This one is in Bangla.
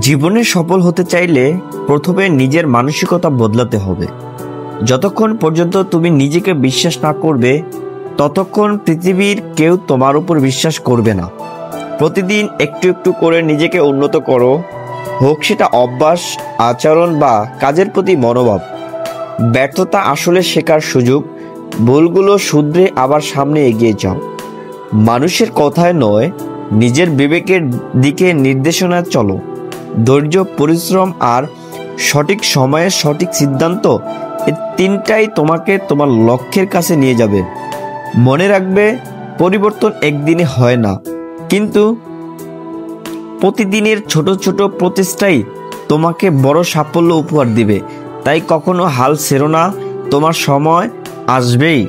জীবনে সফল হতে চাইলে প্রথমে নিজের মানসিকতা বদলাতে হবে। যতক্ষণ পর্যন্ত তুমি নিজেকে বিশ্বাস না করবে ততক্ষণ পৃথিবীর কেউ তোমার উপর বিশ্বাস করবে না। প্রতিদিন একটু একটু করে নিজেকে উন্নত করো, হোক সেটা অভ্যাস, আচরণ বা কাজের প্রতি মনোভাব। ব্যর্থতা আসলে শেখার সুযোগ। ভুলগুলো শুধরে আবার সামনে এগিয়ে যাও। মানুষের কথায় নয়, নিজের বিবেকের দিকে নির্দেশনা চলো। ধৈর্য, পরিশ্রম আর সঠিক সময়ে সঠিক সিদ্ধান্ত, এই তিনটাই তোমাকে তোমার লক্ষ্যের কাছে নিয়ে যাবে। মনে রাখবে, পরিবর্তন একদিনে হয় না, কিন্তু প্রতিদিনের ছোট ছোট প্রচেষ্টাই তোমাকে বড় সাফল্য উপহার দিবে। তাই কখনো হাল ছেড়ো না, তোমার সময় আসবেই।